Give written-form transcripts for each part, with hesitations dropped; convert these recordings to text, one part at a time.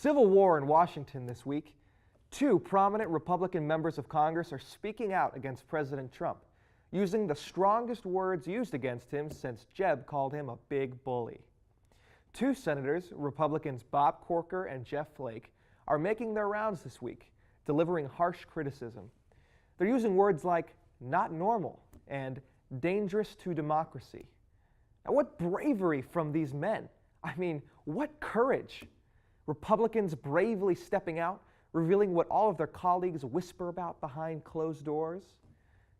Civil war in Washington this week. Two prominent Republican members of Congress are speaking out against President Trump, using the strongest words used against him since Jeb called him a big bully. Two senators, Republicans Bob Corker and Jeff Flake, are making their rounds this week, delivering harsh criticism. They're using words like not normal and dangerous to democracy. Now, what bravery from these men! I mean, what courage! Republicans bravely stepping out, revealing what all of their colleagues whisper about behind closed doors.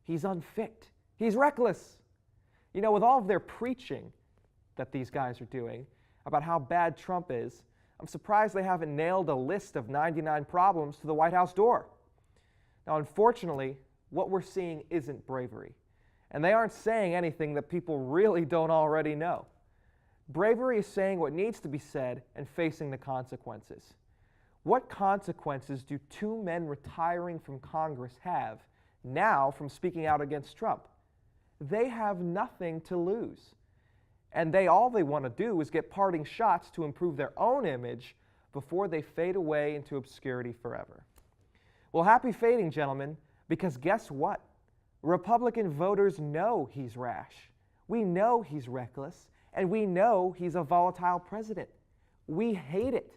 He's unfit. He's reckless. You know, with all of their preaching that these guys are doing about how bad Trump is, I'm surprised they haven't nailed a list of 99 problems to the White House door. Now, unfortunately, what we're seeing isn't bravery, and they aren't saying anything that people really don't already know. Bravery is saying what needs to be said and facing the consequences. What consequences do two men retiring from Congress have now from speaking out against Trump? They have nothing to lose. And all they want to do is get parting shots to improve their own image before they fade away into obscurity forever. Well, happy fading, gentlemen, because guess what? Republican voters know he's rash. We know he's reckless, and we know he's a volatile president. We hate it.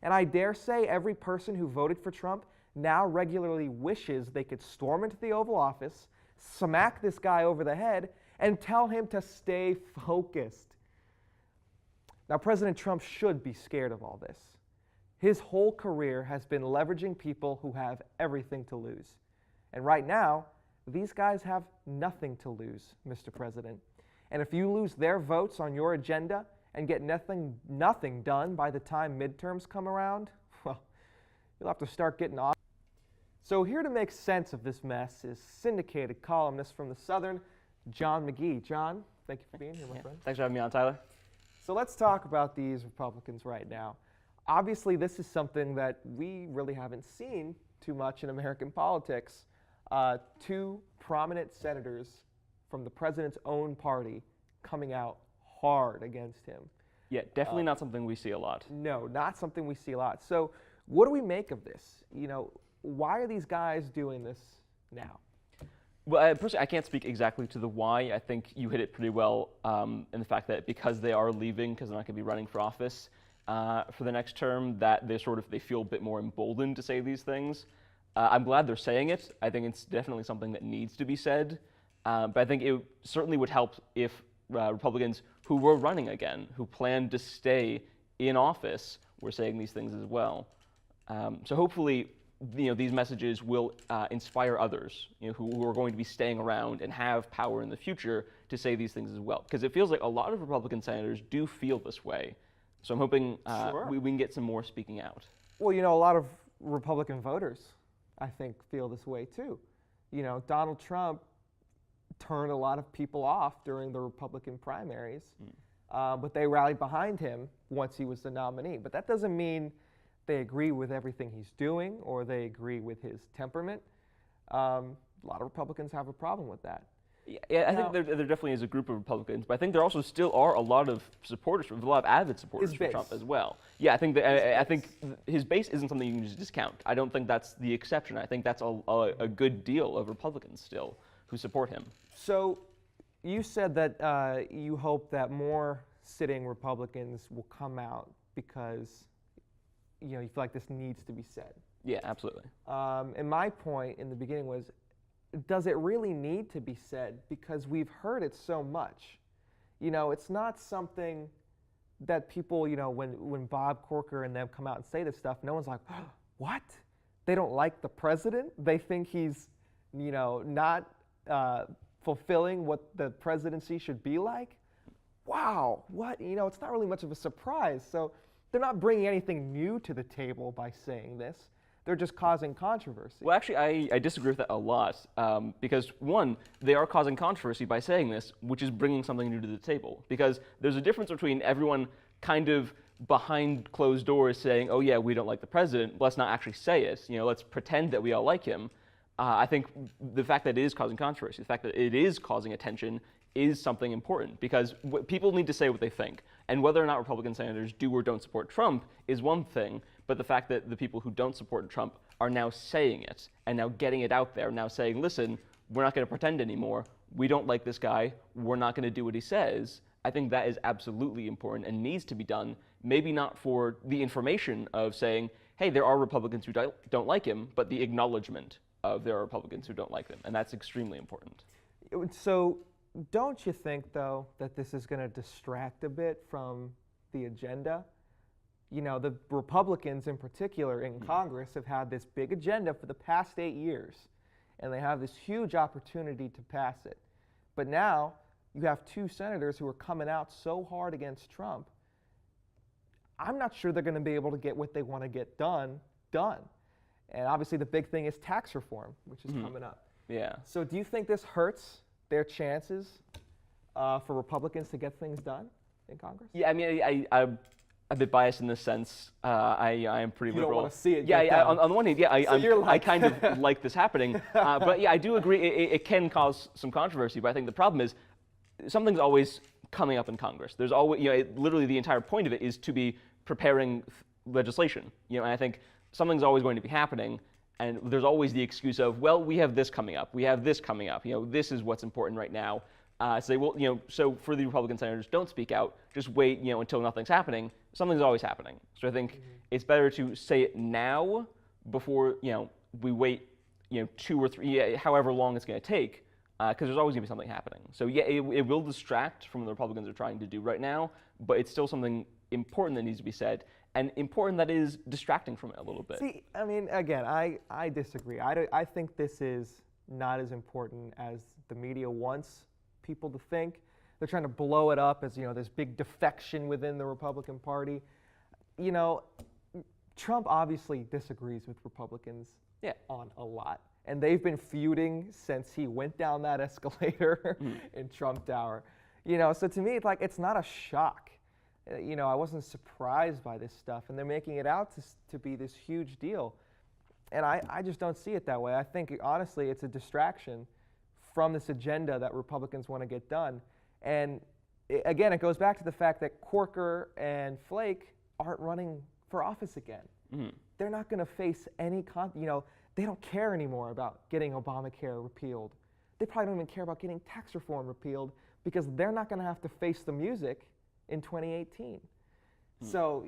And I dare say every person who voted for Trump now regularly wishes they could storm into the Oval Office, smack this guy over the head, and tell him to stay focused. Now, President Trump should be scared of all this. His whole career has been leveraging people who have everything to lose. And right now, these guys have nothing to lose, Mr. President. And if you lose their votes on your agenda and get nothing done by the time midterms come around, well, you'll have to start getting off. So here to make sense of this mess is syndicated columnist from the Southern, John McGee. John, thank you for being here, my friend. Thanks for having me on, Tyler. So let's talk about these Republicans right now. Obviously, this is something that we really haven't seen too much in American politics. Two prominent senators from the president's own party coming out hard against him. Yeah, definitely not something we see a lot. No, not something we see a lot. So what do we make of this? You know, why are these guys doing this now? Well, personally, I can't speak exactly to the why. I think you hit it pretty well in the fact that because they are leaving, because they're not going to be running for office for the next term, that they feel a bit more emboldened to say these things. I'm glad they're saying it. I think it's definitely something that needs to be said. But I think it certainly would help if Republicans who were running again, who planned to stay in office, were saying these things as well. So hopefully, these messages will inspire others, who are going to be staying around and have power in the future to say these things as well. Because it feels like a lot of Republican senators do feel this way. So I'm hoping we can get some more speaking out. Well, a lot of Republican voters, I think, feel this way too. Donald Trump turned a lot of people off during the Republican primaries, but they rallied behind him once he was the nominee. But that doesn't mean they agree with everything he's doing or they agree with his temperament. A lot of Republicans have a problem with that. Yeah, I think there definitely is a group of Republicans, but I think there also still are a lot of supporters, a lot of avid supporters for Trump as well. Yeah, I think his base isn't something you can just discount. I don't think that's the exception. I think that's a good deal of Republicans still who support him. So you said that you hope that more sitting Republicans will come out because you feel like this needs to be said. Yeah, absolutely. And my point in the beginning was, does it really need to be said? Because we've heard it so much. It's not something that people, when Bob Corker and them come out and say this stuff, no one's like, oh, what? They don't like the president? They think he's, not fulfilling what the presidency should be like? Wow, what? It's not really much of a surprise. So they're not bringing anything new to the table by saying this. They're just causing controversy. Well, actually, I disagree with that a lot because, one, they are causing controversy by saying this, which is bringing something new to the table. Because there's a difference between everyone kind of behind closed doors saying, oh, yeah, we don't like the president, let's not actually say it. Let's pretend that we all like him. I think the fact that it is causing controversy, the fact that it is causing attention is something important because people need to say what they think. And whether or not Republican senators do or don't support Trump is one thing, but the fact that the people who don't support Trump are now saying it and now getting it out there, now saying, listen, we're not going to pretend anymore. We don't like this guy. We're not going to do what he says. I think that is absolutely important and needs to be done, maybe not for the information of saying, hey, there are Republicans who don't like him, but the acknowledgement of there are Republicans who don't like him, and that's extremely important. So don't you think, though, that this is going to distract a bit from the agenda? You know, the Republicans in particular in Congress have had this big agenda for the past 8 years, and they have this huge opportunity to pass it. But now you have 2 senators who are coming out so hard against Trump. I'm not sure they're going to be able to get what they want to get done. And obviously the big thing is tax reform, which is coming up. Yeah. So do you think this hurts their chances for Republicans to get things done in Congress? Yeah, I mean, I'm a bit biased in this sense. I am pretty liberal. You don't want to see it Yeah, get done. on the one hand, yeah, I kind of like this happening. But yeah, I do agree it can cause some controversy. But I think the problem is something's always coming up in Congress. There's always, literally the entire point of it is to be preparing legislation. And I think something's always going to be happening. And there's always the excuse of, well, we have this coming up. We have this coming up. This is what's important right now. Say, well, so for the Republican senators, don't speak out. Just wait, until nothing's happening. Something's always happening. So I think it's better to say it now before, we wait, 2 or 3, however long it's going to take, because there's always going to be something happening. So yeah, it will distract from what the Republicans are trying to do right now, but it's still something important that needs to be said, and important that is distracting from it a little bit. See, I mean, again, I disagree. I think this is not as important as the media wants people to think. They're trying to blow it up as, this big defection within the Republican Party. Trump obviously disagrees with Republicans on a lot. And they've been feuding since he went down that escalator in Trump Tower. So to me, it's not a shock. I wasn't surprised by this stuff, and they're making it out to be this huge deal. And I just don't see it that way. I think, honestly, it's a distraction from this agenda that Republicans want to get done. And again, it goes back to the fact that Corker and Flake aren't running for office again. They're not going to face any, they don't care anymore about getting Obamacare repealed. They probably don't even care about getting tax reform repealed because they're not going to have to face the music in 2018. So,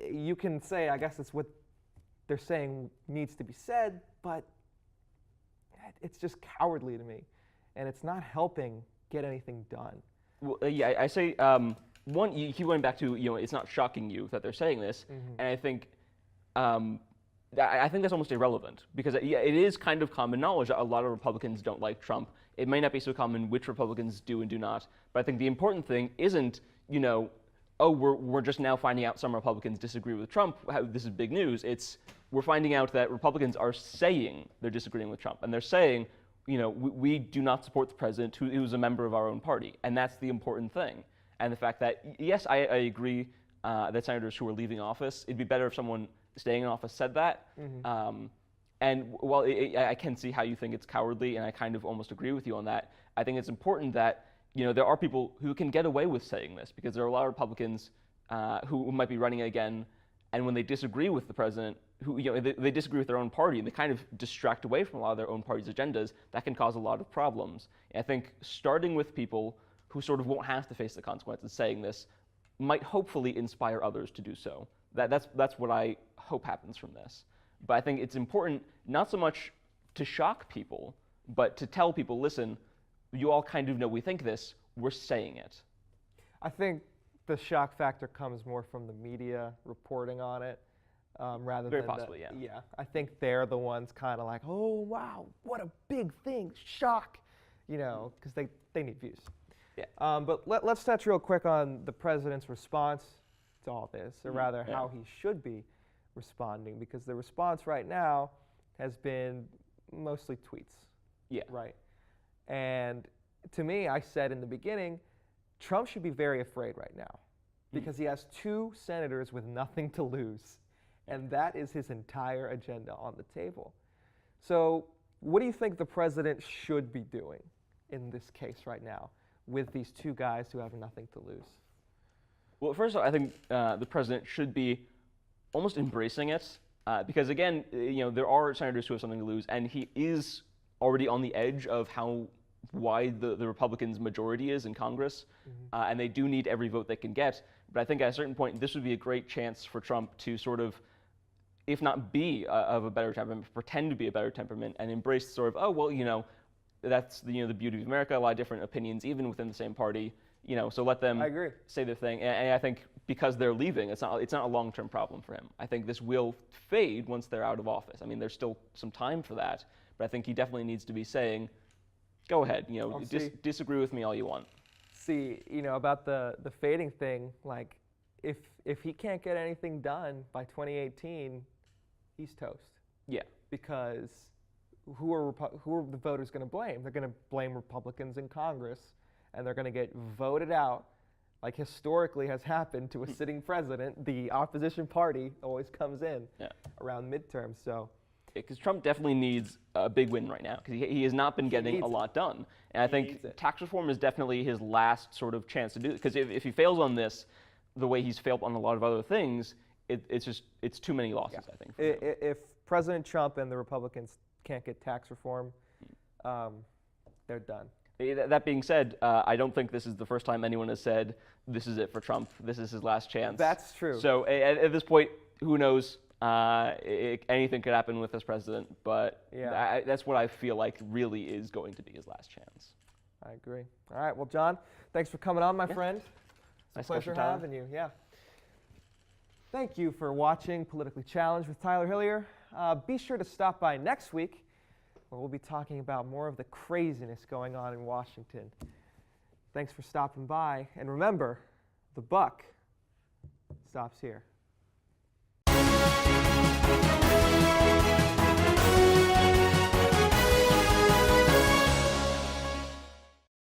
you can say, I guess it's what they're saying needs to be said, but it's just cowardly to me, and it's not helping get anything done. Well, yeah, I say, one, you keep going back to, it's not shocking you that they're saying this, and I think that's almost irrelevant, because it is kind of common knowledge that a lot of Republicans don't like Trump. It may not be so common which Republicans do and do not, but I think the important thing isn't, oh, we're just now finding out some Republicans disagree with Trump. This is big news. It's we're finding out that Republicans are saying they're disagreeing with Trump, and they're saying, we do not support the president who's a member of our own party, and that's the important thing. And the fact that, yes, I agree that senators who are leaving office, it'd be better if someone staying in office said that. And while I can see how you think it's cowardly, and I kind of almost agree with you on that, I think it's important that there are people who can get away with saying this, because there are a lot of Republicans who might be running again, and when they disagree with the president, who they disagree with their own party, and they kind of distract away from a lot of their own party's agendas, that can cause a lot of problems. And I think starting with people who sort of won't have to face the consequences saying this might hopefully inspire others to do so. That's what I hope happens from this. But I think it's important not so much to shock people, but to tell people, listen, you all kind of know we think this, we're saying it. I think the shock factor comes more from the media reporting on it, rather Very than possibly, yeah. Yeah, I think they're the ones kind of like, oh wow, what a big thing, shock, because they need views. Yeah. But let's touch real quick on the president's response to all this, or rather how he should be responding, because the response right now has been mostly tweets. Yeah. Right. And to me, I said in the beginning, Trump should be very afraid right now, because he has 2 senators with nothing to lose, and that is his entire agenda on the table. So what do you think the president should be doing in this case right now with these 2 guys who have nothing to lose? Well, first of all, I think the president should be almost embracing it, because again, there are senators who have something to lose, and he is already on the edge of how wide the Republicans' majority is in Congress, and they do need every vote they can get. But I think at a certain point, this would be a great chance for Trump to sort of, if not be of a better temperament, pretend to be a better temperament and embrace sort of, oh, well, that's the beauty of America, a lot of different opinions, even within the same party, so let them say their thing. And I think because they're leaving, it's not a long-term problem for him. I think this will fade once they're out of office. I mean, there's still some time for that, but I think he definitely needs to be saying, go ahead, disagree with me all you want. See, about the fading thing, like, if he can't get anything done by 2018, he's toast. Yeah. Because who are the voters going to blame? They're going to blame Republicans in Congress, and they're going to get voted out, like historically has happened to a sitting president. The opposition party always comes in around midterms. So. Because Trump definitely needs a big win right now, because he has not been getting a lot done. And I think tax reform is definitely his last sort of chance to do it. Because if he fails on this, the way he's failed on a lot of other things, it's too many losses, I think. If President Trump and the Republicans can't get tax reform, they're done. That being said, I don't think this is the first time anyone has said, this is it for Trump, this is his last chance. That's true. So at this point, who knows? Anything could happen with this president, but that's what I feel like really is going to be his last chance. I agree. All right, well, John, thanks for coming on, my friend. It's a pleasure having you. Yeah. Thank you for watching Politically Challenged with Tyler Hillier. Be sure to stop by next week, where we'll be talking about more of the craziness going on in Washington. Thanks for stopping by, and remember, the buck stops here.